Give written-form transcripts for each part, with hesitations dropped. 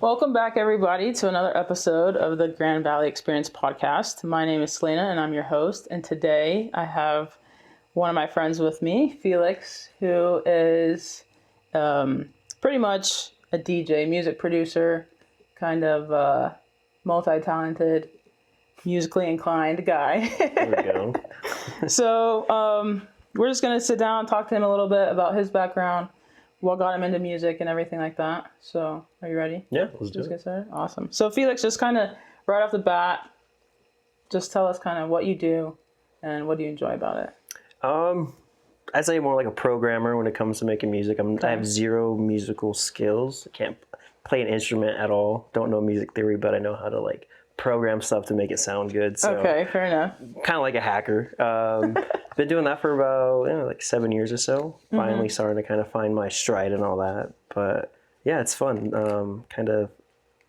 Welcome back, everybody, to another episode of the GrandValli Experience podcast. My name is Salina, and I'm your host. And today I have one of my friends with me, Felix, who is pretty much a DJ, music producer, kind of multi-talented, musically inclined guy. There we go. So we're just going to sit down and talk to him a little bit about his background, what got him into music and everything like that. So are you ready? Yeah, let's do it. Get started? Awesome. So Felix, just kind of right off the bat, just tell us kind of what you do and what do you enjoy about it. I'd say more like a programmer when it comes to making music. I have zero musical skills. I can't play an instrument at all. Don't know music theory, but I know how to like program stuff to make it sound good. So okay, fair enough. Kind of like a hacker. Been doing that for about like 7 years or so. Finally starting to kind of find my stride and all that. But yeah, it's fun. Kind of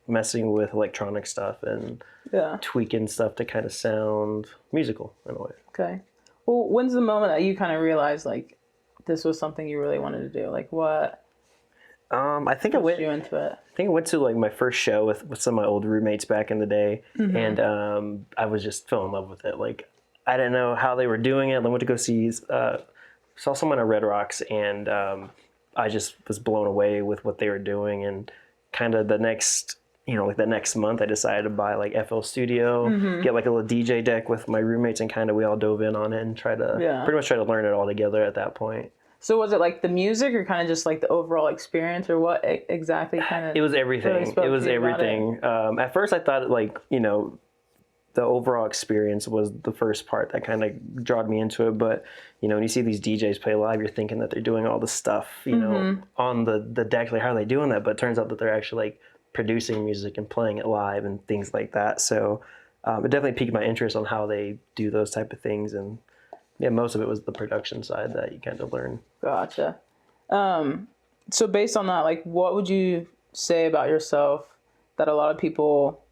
messing with electronic stuff and tweaking stuff to kind of sound musical in a way. Okay. Well, when's the moment that you kind of realized like this was something you really wanted to do? Like what? I think I went. You into it? I think I went to like my first show with some of my old roommates back in the day, and I was just fell in love with it. Like I didn't know how they were doing it. I went to go see, saw someone at Red Rocks, and I just was blown away with what they were doing. And kind of the next, like the next month, I decided to buy like FL Studio, get like a little DJ deck with my roommates, and kind of we all dove in on it and pretty much try to learn it all together at that point. So was it like the music or kind of just like the overall experience or what exactly kind of? It was everything. It was everything. At first I thought like, the overall experience was the first part that kind of drawed me into it. But, when you see these DJs play live, you're thinking that they're doing all this stuff, on the deck, like how are they doing that? But it turns out that they're actually like producing music and playing it live and things like that. So it definitely piqued my interest on how they do those type of things. And yeah, most of it was the production side that you kind of learn. Gotcha. So based on that, like, what would you say about yourself that a lot of people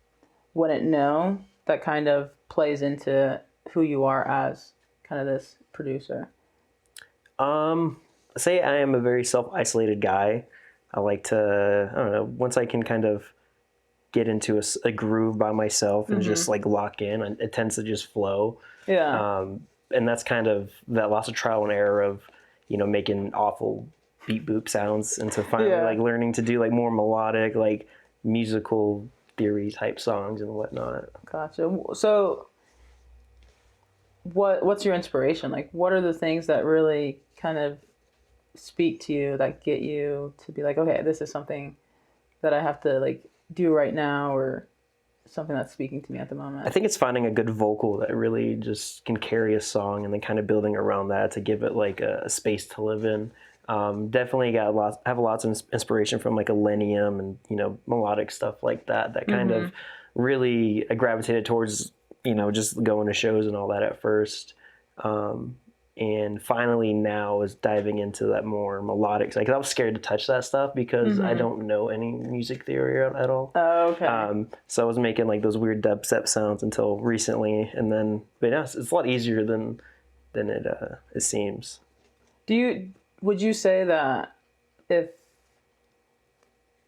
wouldn't know that kind of plays into who you are as kind of this producer? Say I am a very self-isolated guy. I like to, I don't know, once I can kind of get into a groove by myself and just like lock in, it tends to just flow. Yeah. And that's kind of that lots of trial and error of, making awful beat boop sounds into finally like learning to do like more melodic, like musical theory type songs and whatnot. Gotcha. So what's your inspiration? Like what are the things that really kind of speak to you that get you to be like, okay, this is something that I have to like do right now or something that's speaking to me at the moment? I think it's finding a good vocal that really just can carry a song and then kind of building around that to give it like a space to live in. Definitely have lots of inspiration from like Illenium and, melodic stuff like that kind of really gravitated towards, just going to shows and all that at first. And finally now is diving into that more melodic side. 'Cause I was scared to touch that stuff because I don't know any music theory at all. Oh, okay. So I was making like those weird dubstep sounds until recently, and then but yeah, it's a lot easier than it seems. Would you say that if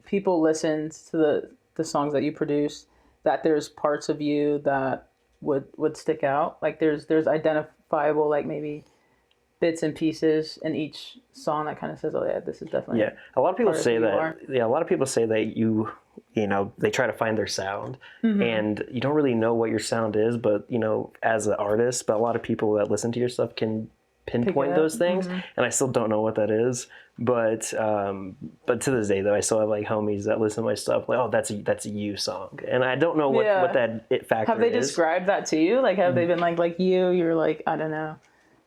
people listened to the songs that you produce, that there's parts of you that would stick out? Like there's identifiable like maybe bits and pieces in each song that kind of says, oh yeah, this is definitely a lot of people say that. Yeah, a lot of people say that they try to find their sound and you don't really know what your sound is, but as an artist, but a lot of people that listen to your stuff can pinpoint those things, and I still don't know what that is. But to this day though, I still have like homies that listen to my stuff like, oh, that's a you song, and I don't know what that it factor is. Have they described that to you? Like have they been like you're like, I don't know,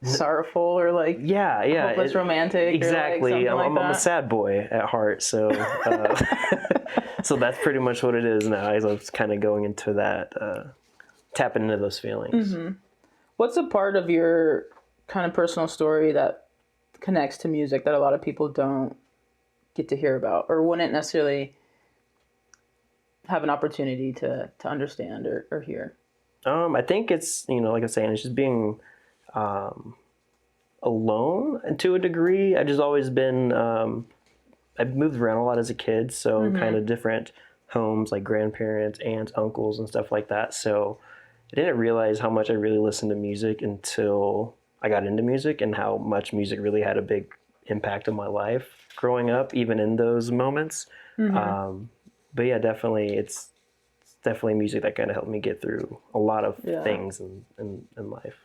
sorrowful or like hopeless romantic? Exactly. Or like I'm a sad boy at heart, so so that's pretty much what it is now. I was kind of going into that, tapping into those feelings. What's a part of your kind of personal story that connects to music that a lot of people don't get to hear about or wouldn't necessarily have an opportunity to understand or hear? I think it's, like I was saying, it's just being alone to a degree. I've just always been, I've moved around a lot as a kid, so kind of different homes, like grandparents, aunts, uncles, and stuff like that. So I didn't realize how much I really listened to music until I got into music, and how much music really had a big impact on my life growing up, even in those moments. But yeah, definitely, it's definitely music that kind of helped me get through a lot of things in life.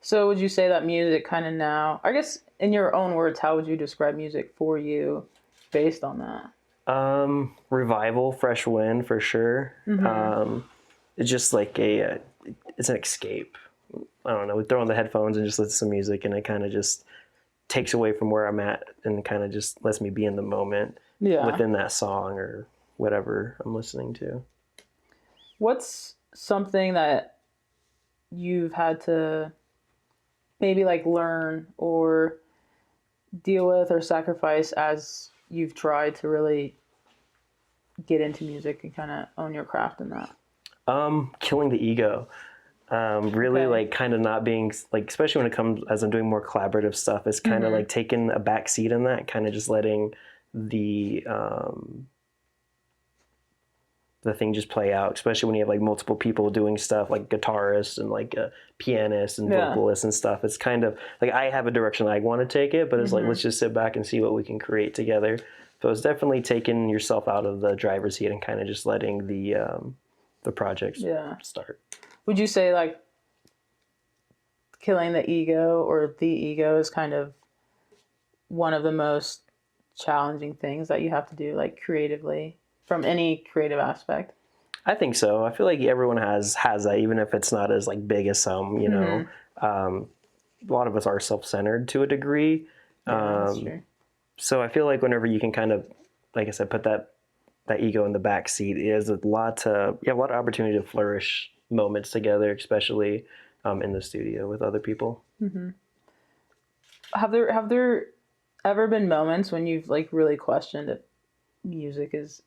So would you say that music kind of now, I guess in your own words, how would you describe music for you based on that? Revival, fresh wind for sure. It's just like it's an escape. I don't know, we throw on the headphones and just listen to some music, and it kind of just takes away from where I'm at and kind of just lets me be in the moment within that song or whatever I'm listening to. What's something that you've had to maybe like learn or deal with or sacrifice as you've tried to really get into music and kind of own your craft in that? Killing the ego. Really like kind of not being like, especially when it comes as I'm doing more collaborative stuff, it's kind of like taking a back seat in that, kind of just letting the thing just play out, especially when you have like multiple people doing stuff, like guitarists and like a pianist and vocalists and stuff. It's kind of like I have a direction I want to take it, but it's like, let's just sit back and see what we can create together. So it's definitely taking yourself out of the driver's seat and kind of just letting the projects start. Would you say like killing the ego or the ego is kind of one of the most challenging things that you have to do, like creatively, from any creative aspect? I think so. I feel like everyone has that, even if it's not as like big as some, you know. A lot of us are self-centered to a degree. That's true. So I feel like whenever you can kind of, like I said, put that ego in the back seat, is a lot of opportunity to flourish moments together, especially in the studio with other people. Have there ever been moments when you've like really questioned if music is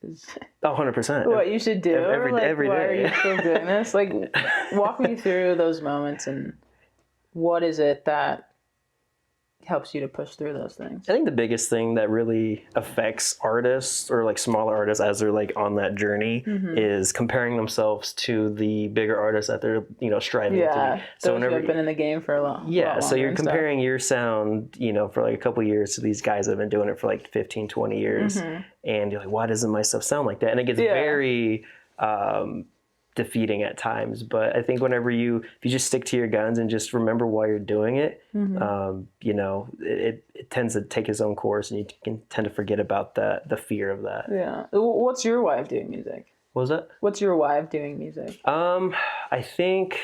100% what you should do? every like, day. Why are you still doing this? Like, walk me through those moments and what is it that helps you to push through those things? I think the biggest thing that really affects artists or like smaller artists as they're like on that journey is comparing themselves to the bigger artists that they're, you know, striving to be. So whenever you've been in the game for a long so you're comparing your sound, you know, for like a couple of years to these guys that have been doing it for like 15, 20 years. And you're like, why doesn't my stuff sound like that? And it gets very defeating at times. But I think if you just stick to your guns and just remember why you're doing it, you know, it tends to take its own course, and you can tend to forget about the fear of that. Yeah. What's your way of doing music? What was that? What's your way of doing music? I think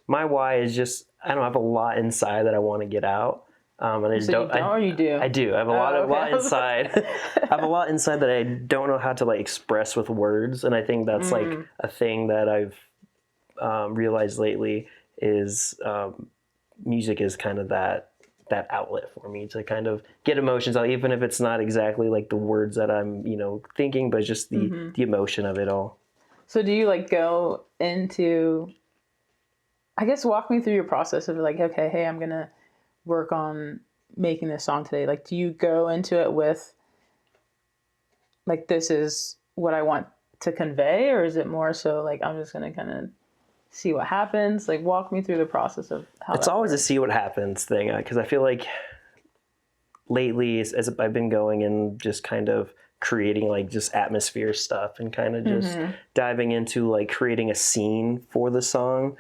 my why is just, I don't have a lot inside that I want to get out. And I so you don't, or you do? I do. I have a lot inside. I have a lot inside that I don't know how to like express with words, and I think that's like a thing that I've realized lately is music is kind of that outlet for me to kind of get emotions out, even if it's not exactly like the words that I'm, you know, thinking, but just the emotion of it all. So do you like go into, I guess, walk me through your process of like, okay, hey, I'm gonna work on making this song today. Like, do you go into it with like, this is what I want to convey, or is it more so like, I'm just gonna kind of see what happens? Like, walk me through the process of how it's always works. A see what happens thing, because I feel like lately as I've been going and just kind of creating like just atmosphere stuff and kind of just diving into like creating a scene for the song.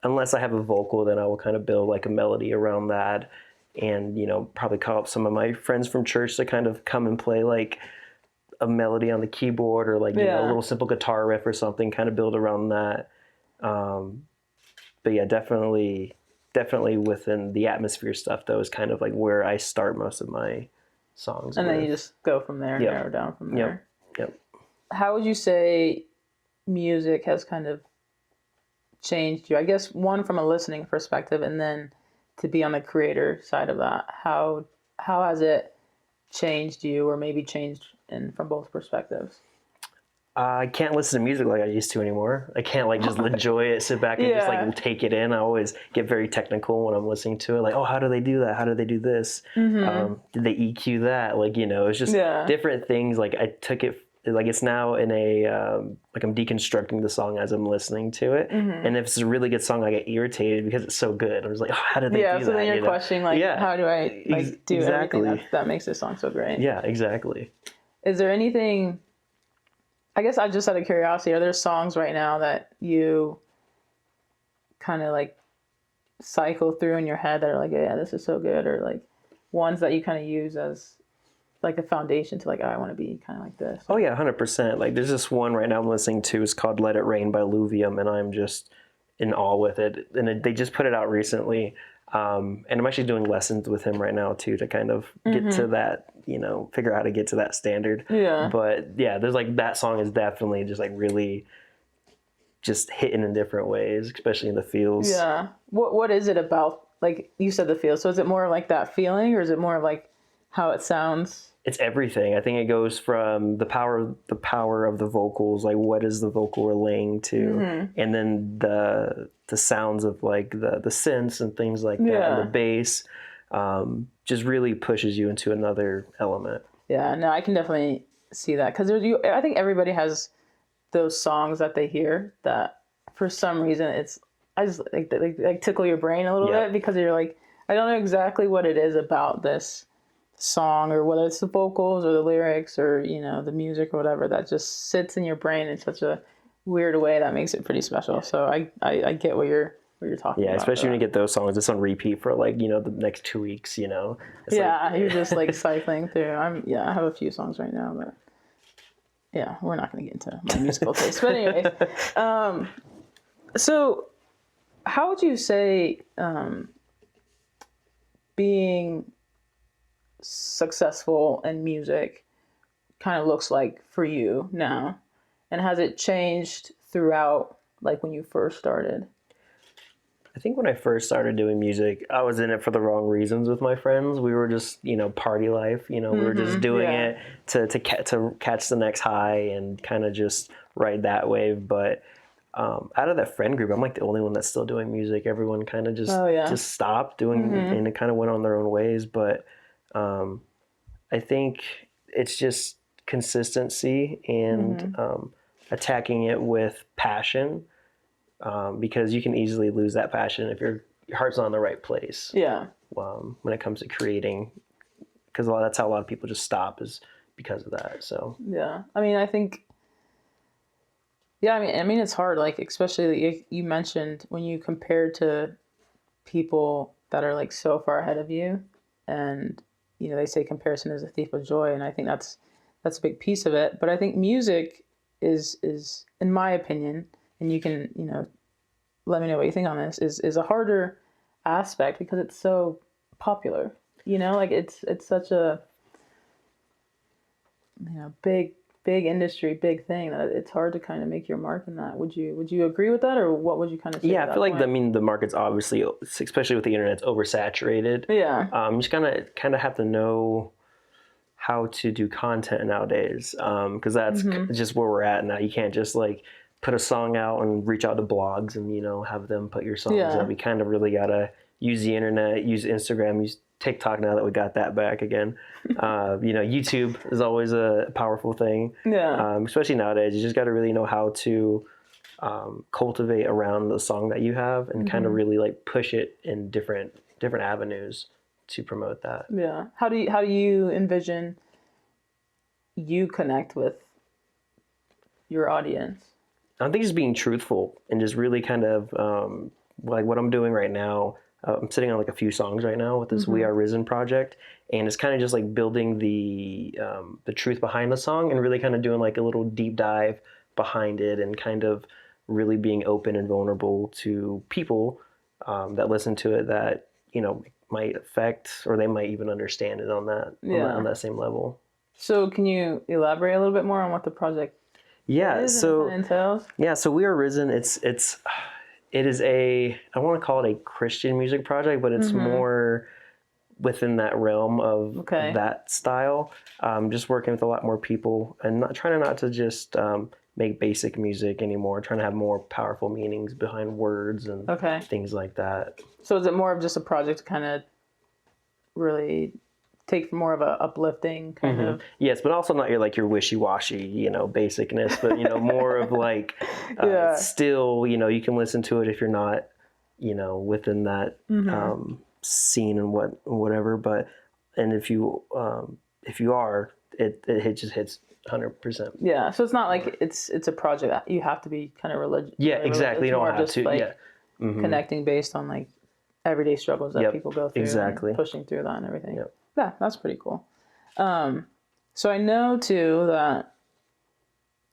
Unless I have a vocal, then I will kind of build like a melody around that, and, you know, probably call up some of my friends from church to kind of come and play like a melody on the keyboard, or like, you know, a little simple guitar riff or something, kind of build around that. But yeah, definitely within the atmosphere stuff though is kind of like where I start most of my songs. And then you just go from there and narrow down from there. Yep. How would you say music has kind of changed you? I guess one from a listening perspective, and then to be on the creator side of that. How has it changed you, or maybe changed from both perspectives? I can't listen to music like I used to anymore. I can't like just enjoy it, sit back and just like take it in. I always get very technical when I'm listening to it. Like, oh, how do they do that? How do they do this? Did they EQ that? Like, you know, it's just different things. Like I took it like it's now in a like I'm deconstructing the song as I'm listening to it, and if it's a really good song, I get irritated because it's so good. I'm just like, oh, how did they do that? Yeah, so then you're questioning like, how do I like do exactly everything that makes this song so great? Yeah, exactly. Is there anything? I guess I just out of curiosity, are there songs right now that you kind of like cycle through in your head that are like, yeah, this is so good, or like ones that you kind of use as like a foundation to like, oh, I want to be kind of like this? Oh yeah, 100%. Like there's this one right now I'm listening to. It's called "Let It Rain" by Luvium, and I'm just in awe with it. And they just put it out recently, and I'm actually doing lessons with him right now too to kind of get to that, figure out how to get to that standard. Yeah. But yeah, there's like that song is definitely just like really just hitting in different ways, especially in the feels. Yeah. What is it about? Like you said, the feel. So is it more like that feeling, or is it more like how it sounds? It's everything. I think it goes from the power of the vocals, like what is the vocal relaying to, and then the sounds of like the synths and things like that, and the bass, just really pushes you into another element. Yeah, no, I can definitely see that because I think everybody has those songs that they hear that for some reason I just like tickle your brain a little bit because you're like, I don't know exactly what it is about this song, or whether it's the vocals or the lyrics or the music or whatever, that just sits in your brain in such a weird way that makes it pretty special. So I get what you're talking about. Yeah, especially when you get those songs, it's on repeat for like the next 2 weeks. It's you're just like cycling through. I have a few songs right now, but yeah, we're not going to get into my musical taste. But anyways, so how would you say being successful in music kind of looks like for you now, and has it changed throughout, like when you first started? I think when I first started doing music, I was in it for the wrong reasons with my friends. We were just, party life. We were just doing it to catch the next high and kind of just ride that wave. But out of that friend group, I'm like the only one that's still doing music. Everyone kind of just stopped doing, and it kind of went on their own ways. But I think it's just consistency and attacking it with passion, because you can easily lose that passion if your heart's not in the right place. Yeah. When it comes to creating, because that's how a lot of people just stop, is because of that. So yeah, I mean, I think. Yeah, I mean, it's hard. Like, especially you mentioned when you compare to people that are like so far ahead of you, and they say comparison is a thief of joy, and I think that's a big piece of it. But I think music is in my opinion, and you can let me know what you think on this, is a harder aspect because it's so popular. Like it's such a big industry, big thing that it's hard to kind of make your mark in that. Would you agree with that, or what would you kind of say? Yeah, I feel like the market's obviously, especially with the internet, it's oversaturated. Yeah. You just kind of have to know how to do content nowadays, because that's just where we're at now. You can't just like put a song out and reach out to blogs and have them put your songs up. You kind of really gotta use the internet, use Instagram, use TikTok now that we got that back again. YouTube is always a powerful thing. Yeah. Especially nowadays, you just got to really know how to cultivate around the song that you have and kind of really like push it in different avenues to promote that. Yeah. How do you envision you connect with your audience? I think just being truthful and just really kind of like what I'm doing right now. I'm sitting on like a few songs right now with this We Are Risen project, and it's kind of just like building the truth behind the song and really kind of doing like a little deep dive behind it and kind of really being open and vulnerable to people that listen to it that might affect, or they might even understand it on that same level. So can you elaborate a little bit more on what the project is and entails? Yeah, so We Are Risen, it is I want to call it a Christian music project, but it's more within that realm of that style. Just working with a lot more people and trying not to just make basic music anymore, trying to have more powerful meanings behind words and things like that. So is it more of just a project to kind of really take more of a uplifting kind of. Yes, but also not your wishy-washy, basicness, but, more of like, still, you can listen to it if you're not, within that scene and whatever. But, and if you are, it just hits 100%. Yeah, so it's not like it's a project that you have to be kind of religious. Yeah, exactly. You don't have to. Like connecting based on like everyday struggles that people go through. Exactly. And pushing through that and everything. Yep. Yeah, that's pretty cool. So I know too that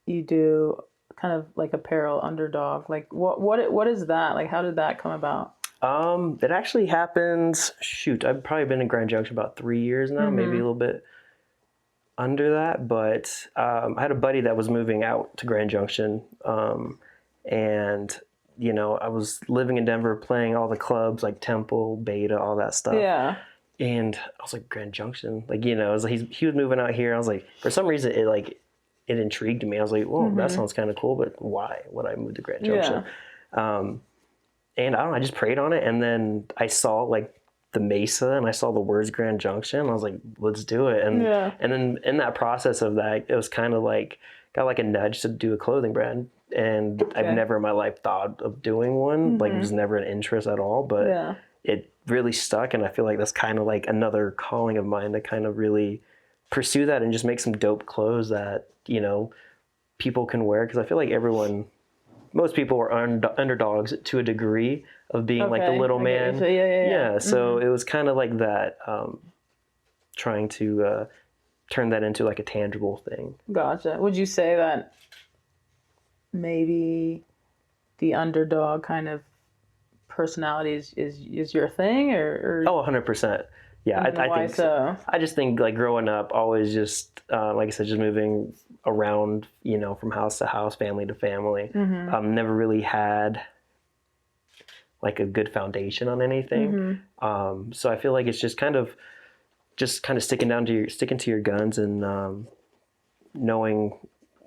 you do kind of like apparel Undrdawg. Like what is that? Like how did that come about? It actually happened. Shoot, I've probably been in Grand Junction about 3 years now, maybe a little bit under that. But I had a buddy that was moving out to Grand Junction, and I was living in Denver, playing all the clubs like Temple, Beta, all that stuff. Yeah. And I was like, Grand Junction, like, it was like he was moving out here. I was like, for some reason, it intrigued me. I was like, well, that sounds kind of cool, but why would I move to Grand Junction? Yeah. And I don't know, I just prayed on it. And then I saw like the Mesa and I saw the words Grand Junction. I was like, let's do it. And then in that process of that, it was kind of like, got like a nudge to do a clothing brand. And I've never in my life thought of doing one. Like it was never an interest at all, but it really stuck. And I feel like that's kind of like another calling of mine to kind of really pursue that and just make some dope clothes that, people can wear. Cause I feel like most people are underdogs to a degree of being like the little man. So it was kind of like that, trying to turn that into like a tangible thing. Gotcha. Would you say that maybe the underdog kind of personality is your thing or? Oh, 100%. Yeah, I think so. I just think like growing up, always just like I said, just moving around, from house to house, family to family. Never really had like a good foundation on anything. So I feel like it's just kind of sticking to your guns and knowing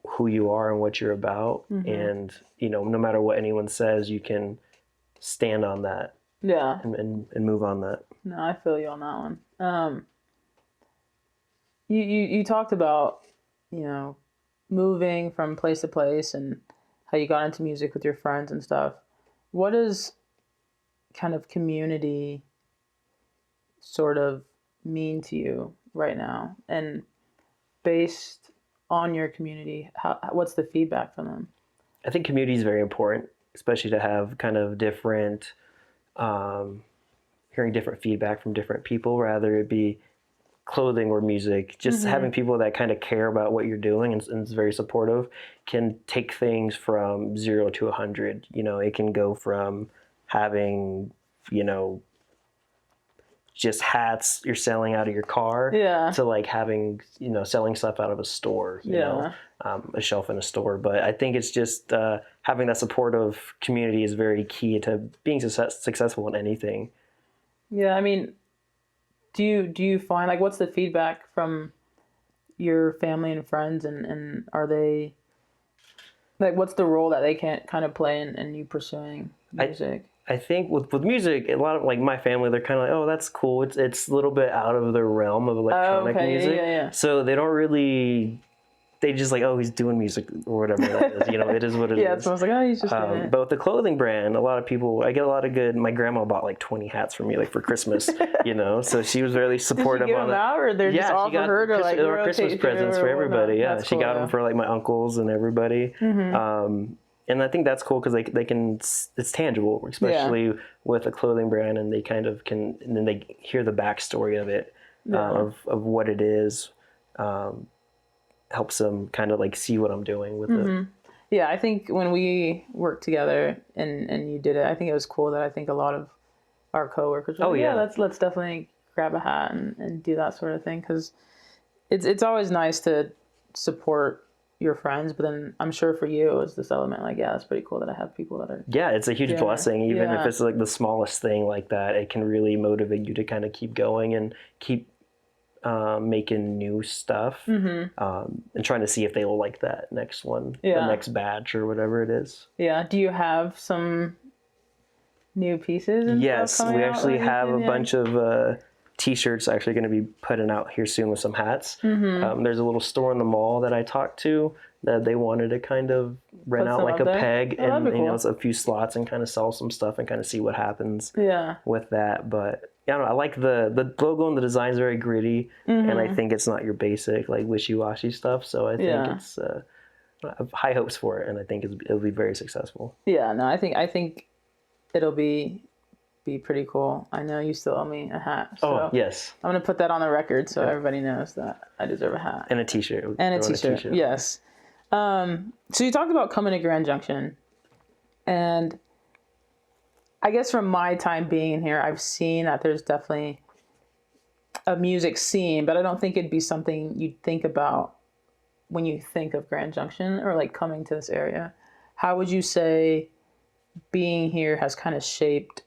who you are and what you're about, and no matter what anyone says, you can stand on that. Yeah. And move on that. No, I feel you on that one. You talked about, moving from place to place and how you got into music with your friends and stuff. What does kind of community sort of mean to you right now? And based on your community, what's the feedback from them? I think community is very important, especially to have kind of different, hearing different feedback from different people, rather it be clothing or music. Just having people that kind of care about what you're doing and is very supportive can take things from 0 to 100. It can go from having, just hats you're selling out of your car to like having, selling stuff out of a store, a shelf in a store. But I think it's just having that supportive community is very key to being successful in anything. Yeah, I mean, do you find, like, what's the feedback from your family and friends, and are they, like, what's the role that they can kind of play in you pursuing music? I think with music, a lot of like my family, they're kind of like, oh, that's cool. It's a little bit out of the realm of electronic music. Yeah. So they don't really, they just like, oh, he's doing music or whatever that is. It is what it is. Yeah, so I was like, oh, he's just doing it. But with the clothing brand, a lot of people, I get a lot of good, my grandma bought like 20 hats for me, like for Christmas, so she was really supportive. Did you give them out, or they're just all for her to like rotate Christmas presents for everybody. Yeah, that's she got them for like my uncles and everybody. And I think that's cool because they can, it's tangible, especially with a clothing brand, and they kind of can, and then they hear the backstory of it, of what it is, helps them kind of like see what I'm doing with it. Yeah, I think when we worked together and you did it, I think it was cool that I think a lot of our coworkers were let's definitely grab a hat and do that sort of thing, because it's always nice to support your friends, but then I'm sure for you it's this element like, it's pretty cool that I have people that are it's a huge blessing, even if it's like the smallest thing like that. It can really motivate you to kind of keep going and keep making new stuff, and trying to see if they will like that next one, the next batch or whatever it is. Do you have some new pieces and yes stuff we actually have a bunch of t-shirts actually going to be putting out here soon with some hats. There's a little store in the mall that I talked to that they wanted to kind of rent out like a peg and you know, it's a few slots and kind of sell some stuff and kind of see what happens with that. But I don't know, I like the logo and the design's very gritty, and I think it's not your basic like wishy-washy stuff. So I think it's I have high hopes for it, and I think it'll be very successful. Yeah, no, I think it'll be pretty cool. I know you still owe me a hat. So yes. I'm going to put that on the record so everybody knows that I deserve a hat. And a t-shirt. And a t-shirt, yes. So you talked about coming to Grand Junction. And I guess from my time being in here, I've seen that there's definitely a music scene, but I don't think it'd be something you'd think about when you think of Grand Junction or like coming to this area. How would you say being here has kind of shaped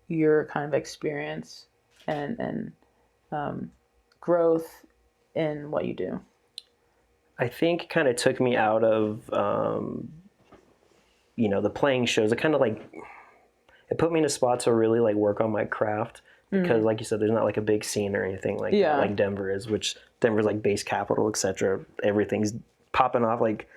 your kind of experience and growth in what you do? I think kind of took me out of, you know, the playing shows. It kind of like, it put me in a spot to really like work on my craft because like you said, there's not like a big scene or anything like that, like Denver is, which Denver's like base capital, etc. Everything's popping off like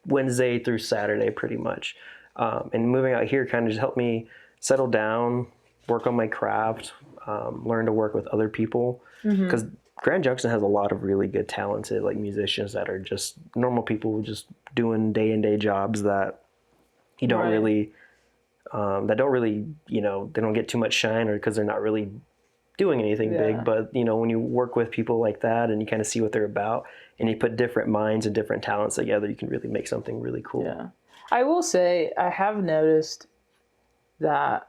Wednesday through Saturday pretty much. And moving out here kind of just helped me settle down, work on my craft, learn to work with other people. Because Grand Junction has a lot of really good, talented like musicians that are just normal people just doing day-to-day jobs that you don't really, you know, they don't get too much shine or because they're not really doing anything big. But, you know, when you work with people like that and you kind of see what they're about and you put different minds and different talents together, you can really make something really cool. Yeah. I will say I have noticed that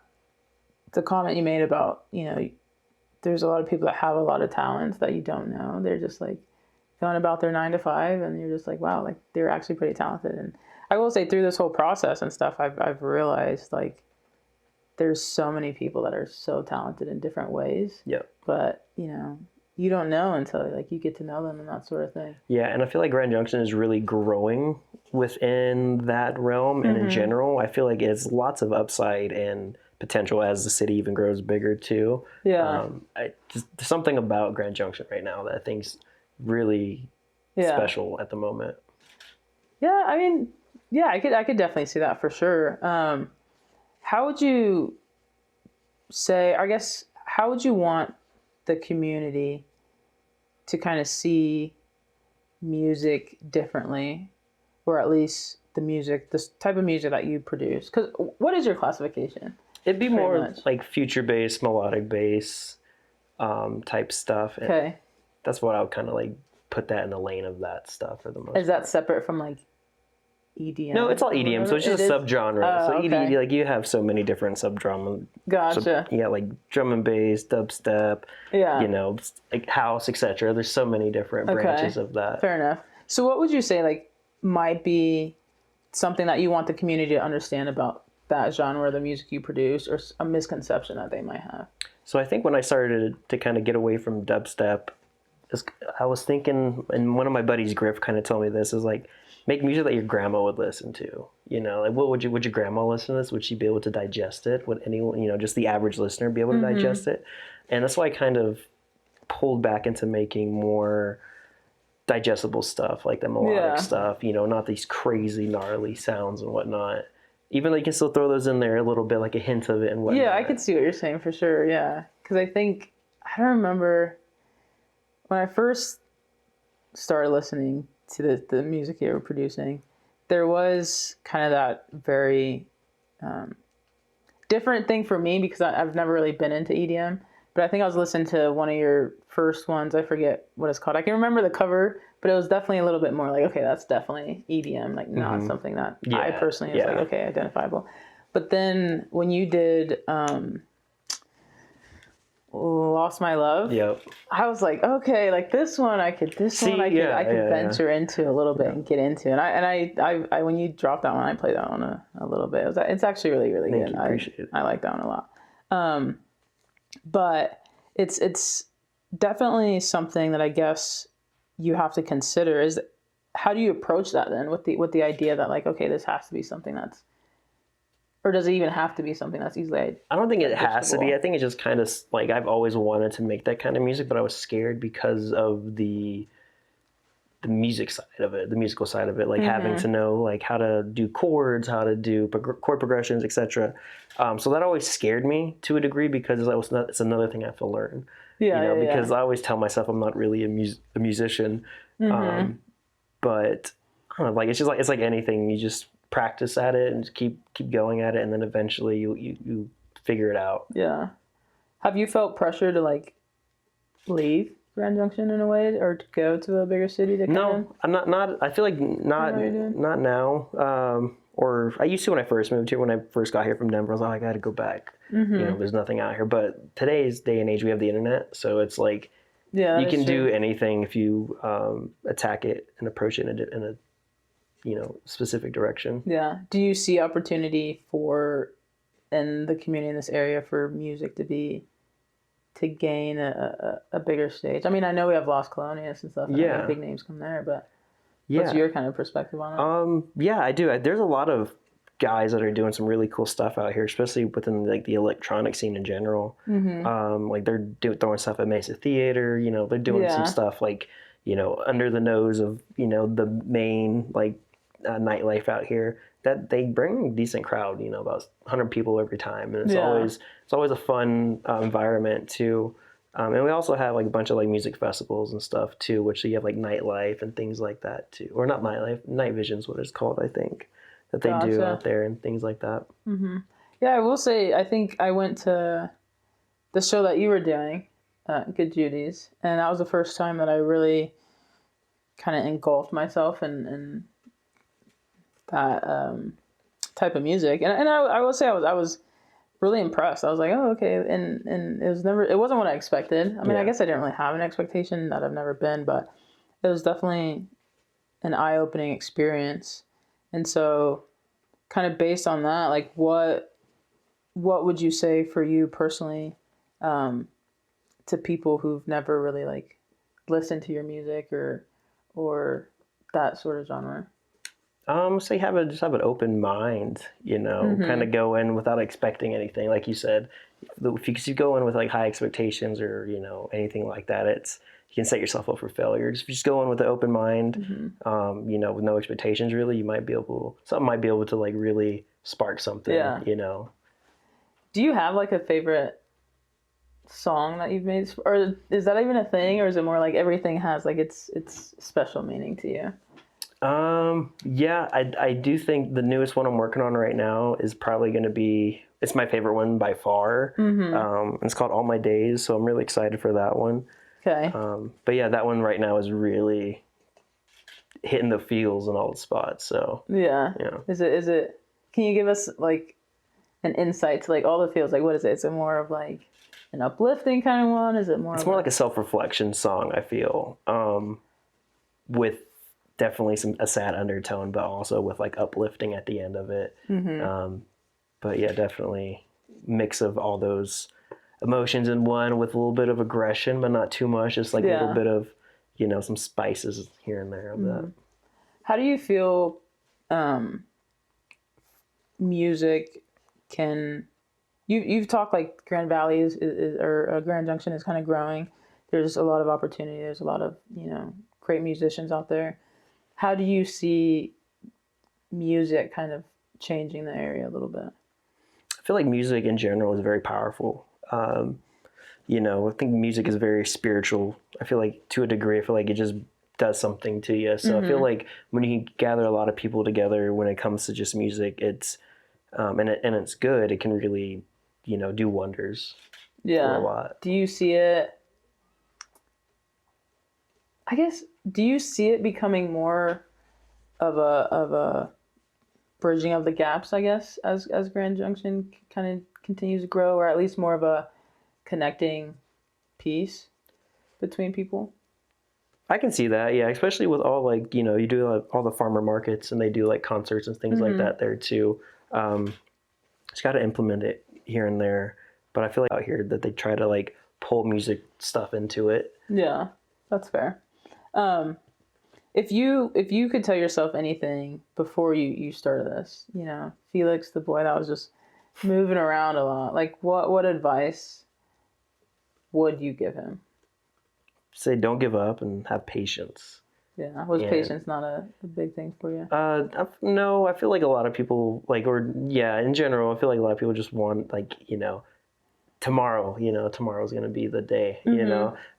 the comment you made about, you know, there's a lot of people that have a lot of talents that you don't know. They're just like going about their 9 to 5 and you're just like, wow, like they're actually pretty talented. And I will say through this whole process and stuff, I've realized like there's so many people that are so talented in different ways. Yep. But, you know, you don't know until like you get to know them and that sort of thing. Yeah, and I feel like Grand Junction is really growing within that realm, and in general, I feel like it's lots of upside and potential as the city even grows bigger too. Yeah. There's something about Grand Junction right now that I think's really special at the moment. Yeah, I mean, yeah, I could definitely see that for sure. How would you say? I guess how would you want the community to kind of see music differently, or at least the music, this type of music that you produce? Because what is your classification? It'd be more like future bass, melodic bass type stuff. Okay. That's what I would kind of like put that in the lane of that stuff for the most part. Is that separate from like EDM? No, it's all EDM, so it's just a subgenre. So EDM, like you have so many different subgenres. Gotcha. So, yeah, like drum and bass, dubstep, you know, like house, etc. There's so many different branches of that. Fair enough. So what would you say like might be something that you want the community to understand about that genre, the music you produce, or a misconception that they might have? So I think when I started to kind of get away from dubstep, I was thinking, and one of my buddies, Griff, kind of told me this, is like, make music that your grandma would listen to. You know, like would your grandma listen to this? Would she be able to digest it? Would anyone, you know, just the average listener be able to digest it? And that's why I kind of pulled back into making more digestible stuff, like the melodic stuff, you know, not these crazy gnarly sounds and whatnot. Even though you can still throw those in there a little bit, like a hint of it and whatnot. Yeah, I could see what you're saying for sure, yeah. Because I think, I don't remember, when I first started listening to the music you were producing, there was kind of that very different thing for me because I've never really been into EDM. But I think I was listening to one of your first ones. I forget what it's called. I can remember the cover, but it was definitely a little bit more like, okay, that's definitely EDM, like not something that I personally was like, okay, identifiable. But then when you did Lost My Love, I was like, okay, like this one I could venture into a little bit and get into. And I when you dropped that one, I played that one a little bit. It's actually really, really good. You, appreciate it. I like that one a lot. But it's definitely something that I guess you have to consider is how do you approach that then with the idea that like, okay, this has to be something that's Or does it even have to be something that's easily I don't think it has to be. digestible? I think it's just kind of like I've always wanted to make that kind of music, but I was scared because of the music side of it, the musical side of it, like having to know like how to do chords, how to do chord progressions, etc. So that always scared me to a degree because it's another thing I have to learn. Yeah, Because I always tell myself I'm not really a musician, but I don't know, like it's like anything. You just practice at it and keep going at it, and then eventually you figure it out. Yeah. Have you felt pressure to like leave Grand Junction in a way, or to go to a bigger city to I'm not. I feel like not now. Or I used to when I first moved here. When I first got here from Denver, I was like, I got to go back. There's nothing out here. But today's day and age, we have the internet, so it's like you can do anything if you attack it and approach it in a specific direction. Yeah. Do you see opportunity in the community in this area for music to gain a bigger stage? I mean, I know we have Las Colonias and stuff, and big names come there, but what's your kind of perspective on it? Yeah, I do. There's a lot of guys that are doing some really cool stuff out here, especially within like the electronic scene in general. Like they're throwing stuff at Mesa Theater. They're doing some stuff like under the nose of the main like nightlife out here. That they bring a decent crowd. About 100 people every time, and it's always a fun environment too. And we also have like a bunch of like music festivals and stuff too, which you have like nightlife and things like that too, or not nightlife, night vision's what it's called, I think, that they do out there and things like that. Yeah, I will say I think I went to the show that you were doing, Good Judy's, and that was the first time that I really kind of engulfed myself in that type of music, and I will say I was really impressed. I was like, oh, okay, and it wasn't what I expected. I mean, I guess I didn't really have an expectation that I've never been, but it was definitely an eye-opening experience. And so, kind of based on that, like what would you say for you personally, to people who've never really like listened to your music or that sort of genre? So just have an open mind, kind of go in without expecting anything. Like you said, if you go in with like high expectations or, anything like that, you can set yourself up for failure. If you just go in with an open mind, with no expectations really, something might be able to like really spark something, Do you have like a favorite song that you've made, or is that even a thing, or is it more like everything has like its special meaning to you? Yeah, I do think the newest one I'm working on right now is probably going to be, it's my favorite one by far. It's called All My Days, so I'm really excited for that one. Okay. But yeah, that one right now is really hitting the feels in all the spots. So yeah. Is it? Can you give us like an insight to like all the feels? Like, what is it? Is it more of like an uplifting kind of one? Is it more? It's more like a self-reflection song, I feel, with definitely a sad undertone, but also with like uplifting at the end of it. But yeah, definitely mix of all those emotions in one with a little bit of aggression, but not too much. Just like a little bit of, some spices here and there of that. How do you feel music can... You've talked like GrandValli or Grand Junction is kind of growing. There's a lot of opportunity. There's a lot of, great musicians out there. How do you see music kind of changing the area a little bit? I feel like music in general is very powerful. I think music is very spiritual. I feel like to a degree, it just does something to you. So I feel like when you gather a lot of people together when it comes to just music, it's and it's good, it can really, do wonders for a lot. Do you see it? I guess, do you see it becoming more of a bridging of the gaps, I guess, as Grand Junction kind of continues to grow, or at least more of a connecting piece between people? I can see that, yeah, especially with all like, you do like all the farmer markets and they do like concerts and things like that there too. Just got to implement it here and there. But I feel like out here that they try to like pull music stuff into it. Yeah, that's fair. If you could tell yourself anything before you started this, Felix, the boy that was just moving around a lot, like what advice would you give him? Say don't give up and have patience. Yeah, was patience not a big thing for you? No, I feel like a lot of people in general, I feel like a lot of people just want tomorrow. Tomorrow's gonna be the day.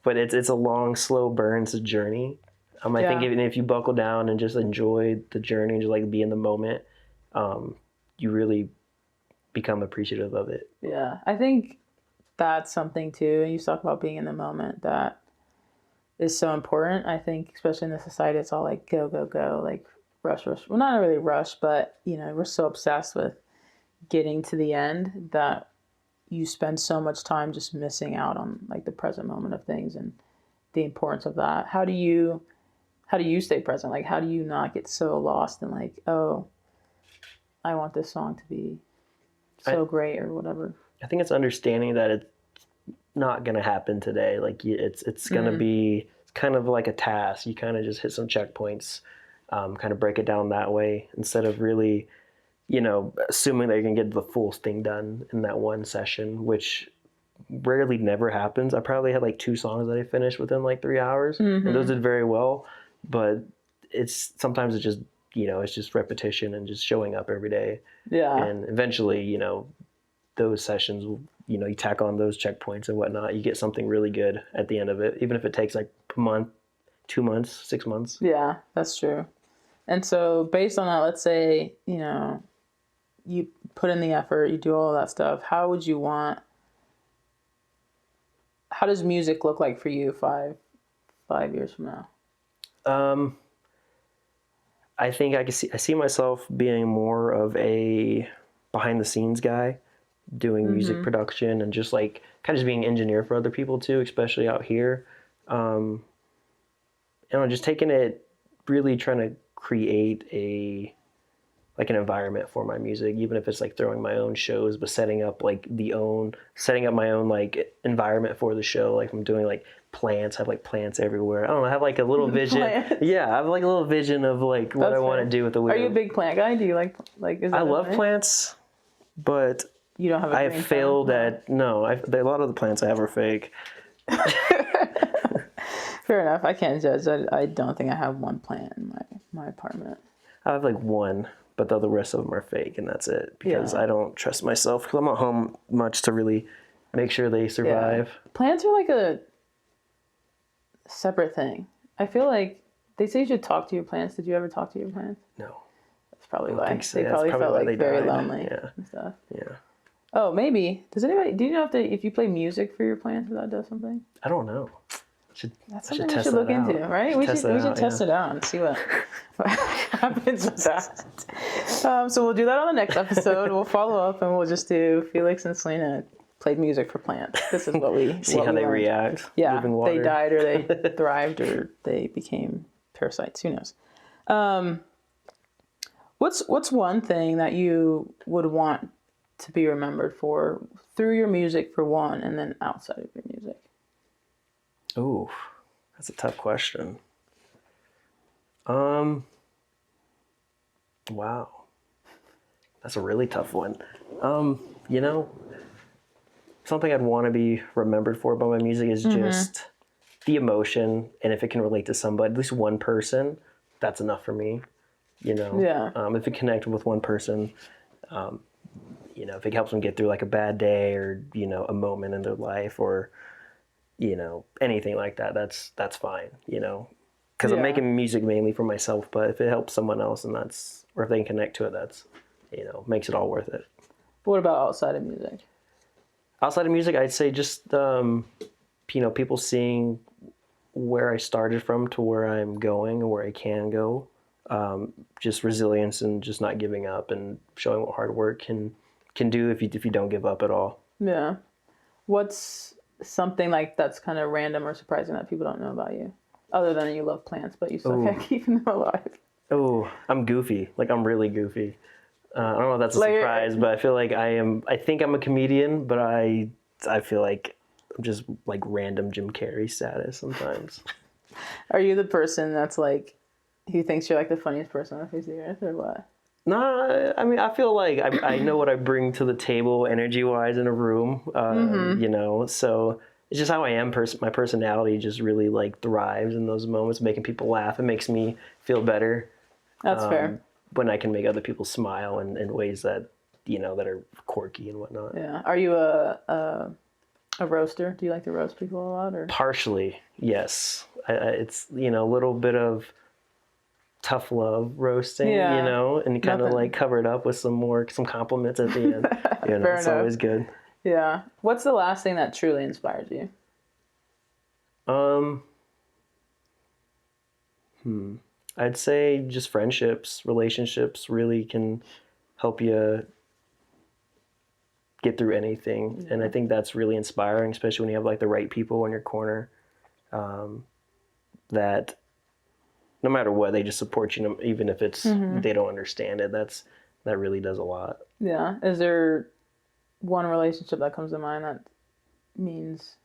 But it's a long, slow burn. It's a journey. I think even if you buckle down and just enjoy the journey and just like be in the moment, you really become appreciative of it. Yeah, I think that's something too. And you talk about being in the moment, that is so important. I think, especially in the society, it's all like go, go, go, like rush, rush. Well, not really rush, but we're so obsessed with getting to the end that you spend so much time just missing out on like the present moment of things and the importance of that. How do you stay present? Like, how do you not get so lost in like, oh, I want this song to be so great or whatever? I think it's understanding that it's not going to happen today. Like it's going to be kind of like a task. You kind of just hit some checkpoints, kind of break it down that way instead of really, assuming that you're going to get the full thing done in that one session, which rarely never happens. I probably had like 2 songs that I finished within like 3 hours, and those did very well. But sometimes it's just, it's just repetition and just showing up every day. Yeah. And eventually, those sessions, you tack on those checkpoints and whatnot, you get something really good at the end of it, even if it takes like a month, 2 months, 6 months. Yeah, that's true. And so based on that, let's say, you put in the effort, you do all of that stuff. How does music look like for you 5 years from now? I think I see myself being more of a behind the scenes guy, doing music production and just like kind of just being an engineer for other people too, especially out here. And I'm just taking it, really trying to create an environment for my music, even if it's like throwing my own shows, but setting up my own like environment for the show. Like I'm doing like plants, I have like plants everywhere. I don't know, I have like a little vision. Yeah, I have like a little vision of like what I want to do with the Are you a big plant guy? Do you like is that I love plants, but you don't have a I have failed at, no, a lot of the plants I have are fake. Fair enough. I can't judge. I don't think I have one plant in my apartment. I have like one, but the rest of them are fake, and that's it. Because I don't trust myself, because I'm not home much to really make sure they survive. Yeah. Plants are like a separate thing. I feel like they say you should talk to your plants. Did you ever talk to your plants? No. That's probably why. So. They probably felt like very lonely and stuff. Yeah. Oh, maybe. Do you know if you play music for your plants, if that does something? I don't know. That's something we should look into, right? We should test it out and see what happens with that. So we'll do that on the next episode. We'll follow up and we'll just do Felix and Salina played music for plants. This is what we see how they react. Yeah, they died or they thrived or they became parasites. Who knows? What's one thing that you would want to be remembered for through your music for one, and then outside of your music? Ooh, that's a tough question. Wow. That's a really tough one. Something I'd want to be remembered for about my music is just the emotion, and if it can relate to somebody, at least one person, that's enough for me. Yeah. If it connected with one person, if it helps them get through like a bad day or, a moment in their life or, anything like that, that's fine, because I'm making music mainly for myself, but if it helps someone else or if they can connect to it, that's, makes it all worth it. What about outside of music? Outside of music, I'd say just, people seeing where I started from to where I'm going and where I can go. Just resilience and just not giving up and showing what hard work can do if you don't give up at all. Yeah. What's something like that's kind of random or surprising that people don't know about you, other than you love plants, but you still can't keep them alive? Oh, I'm goofy. Like I'm really goofy. I don't know if that's a surprise, but I feel like I think I'm a comedian, but I feel like I'm just like random Jim Carrey status sometimes. Are you the person that's like He thinks you're like the funniest person on the face of the earth, or what? No, I mean, I feel like I know what I bring to the table energy-wise in a room, you know, so it's just how I am. My personality just really like thrives in those moments, making people laugh. It makes me feel better. That's fair. When I can make other people smile in ways that, you know, that are quirky and whatnot. Yeah. Are you a roaster? Do you like to roast people a lot, or? Partially, yes. It's, you know, a little bit of tough love roasting, you know, and kind of like cover it up with some compliments at the end. You know, it's always good. Yeah. What's the last thing that truly inspires you? I'd say just friendships, relationships really can help you get through anything. And I think that's really inspiring, especially when you have like the right people in your corner, that no matter what, they just support you, even if it's they don't understand it. That really does a lot. Yeah. Is there one relationship that comes to mind that means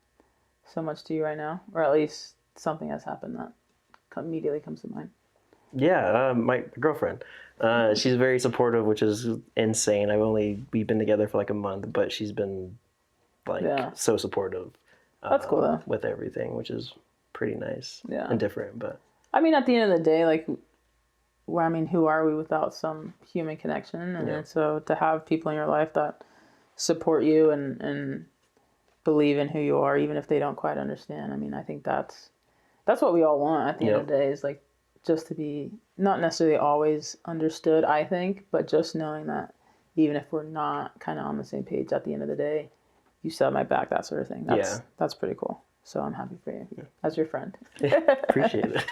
so much to you right now, or at least something has happened that immediately comes to mind? Yeah, my girlfriend. She's very supportive, which is insane. We've been together for like a month, but she's been like so supportive. That's cool though. With everything, which is pretty nice. Yeah. And different, but I mean, at the end of the day, like, well, I mean, who are we without some human connection? And so to have people in your life that support you and believe in who you are, even if they don't quite understand. I mean, I think that's what we all want at the end of the day, is like just to be not necessarily always understood, I think, but just knowing that even if we're not kind of on the same page at the end of the day, you still have my back, that sort of thing. That's pretty cool. So I'm happy for you as your friend. Appreciate it.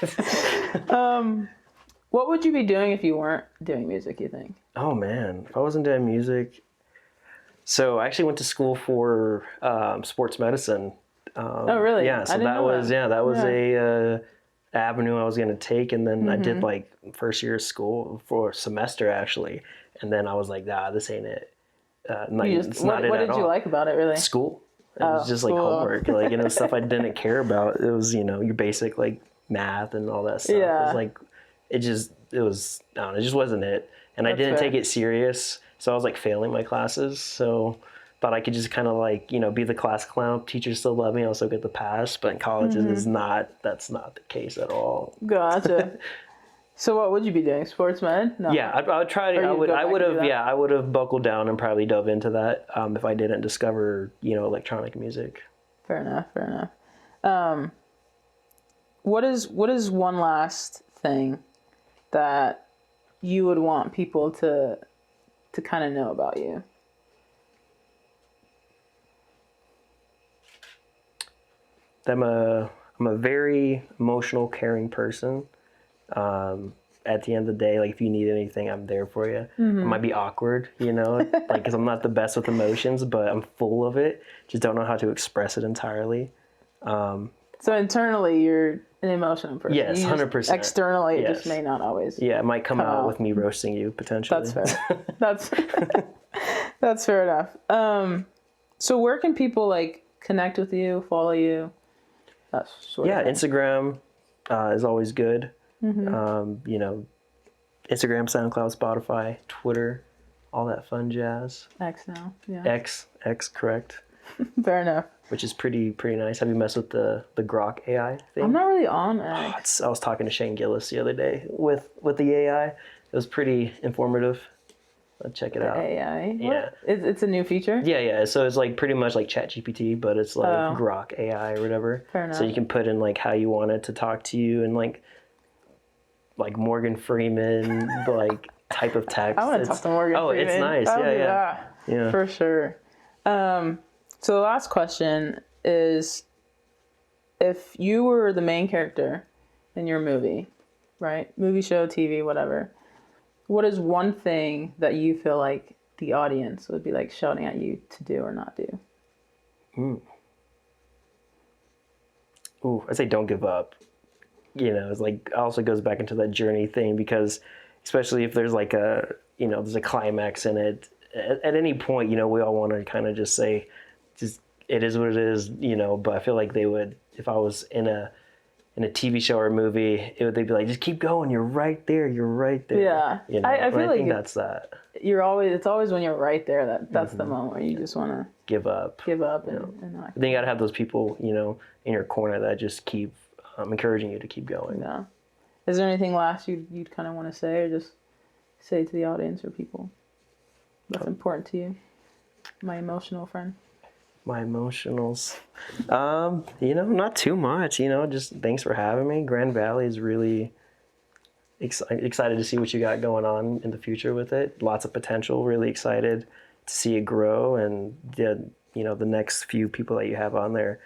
What would you be doing if you weren't doing music, you think? Oh man, if I wasn't doing music. So I actually went to school for sports medicine. Oh really? Yeah. So that was a avenue I was going to take, and then I did like first year of school for a semester actually, and then I was like, nah, this ain't it. What did you like about it, really? School. It was just like homework, like, you know, stuff I didn't care about. It was, you know, your basic like math and all that stuff. Yeah. It was like, I don't know, it just wasn't it. And I didn't take it serious. So I was like failing my classes. So thought I could just kind of like, you know, be the class clown. Teachers still love me. I also get the pass. But in college, that's not the case at all. Gotcha. So what would you be doing? Sports med? No. Yeah, I would try to. I would have buckled down and probably dove into that if I didn't discover, you know, electronic music. Fair enough. What is one last thing that you would want people to kind of know about you? I'm a very emotional, caring person. At the end of the day, like if you need anything, I'm there for you. It might be awkward, you know, like because I'm not the best with emotions, but I'm full of it. Just don't know how to express it entirely. So internally, you're an emotional person. Yes, 100%. Externally, it just may not always. Yeah, it might come out with me roasting you potentially. That's fair. That's fair enough. So where can people like connect with you, follow you? That sort of thing. Instagram is always good. You know, Instagram, SoundCloud, Spotify, Twitter, all that fun jazz. X now, yeah. X, correct. Fair enough. Which is pretty nice. Have you messed with the Grok AI thing? I'm not really on X. I was talking to Shane Gillis the other day with the AI. It was pretty informative. Check it out. AI? Yeah. It's a new feature? Yeah. So it's like pretty much like ChatGPT, but it's like Grok AI or whatever. Fair enough. So you can put in like how you want it to talk to you and like Morgan Freeman, like type of text. I want to talk to Morgan Freeman. Oh, it's nice. Yeah. For sure. So the last question is, if you were the main character in your movie, right? Movie, show, TV, whatever. What is one thing that you feel like the audience would be like shouting at you to do or not do? Ooh, I say don't give up. You know, it's like also goes back into that journey thing, because especially if there's like there's a climax in it, at any point, you know, we all want to kind of just say, just it is what it is, you know, but I feel like they would, if I was in in a TV show or a movie, they'd be like, just keep going. You're right there. You're right there. Yeah. You know? I feel like think that's that. It's always when you're right there that's the moment where you just want to give up and not. Then you got to have those people, in your corner that just keep encouraging you to keep going. Yeah. Is there anything last you'd kind of want to say, or just say to the audience or people that's important to you? My emotional friend. My emotionals. Not too much, just thanks for having me. GrandValli is really excited to see what you got going on in the future with it. Lots of potential, really excited to see it grow and the next few people that you have on there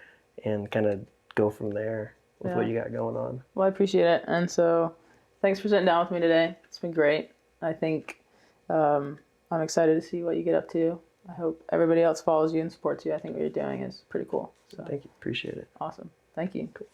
and kind of go from there with what you got going on. Well, I appreciate it. And so thanks for sitting down with me today. It's been great. I think I'm excited to see what you get up to. I hope everybody else follows you and supports you. I think what you're doing is pretty cool. So. Thank you. Appreciate it. Awesome. Thank you. Cool.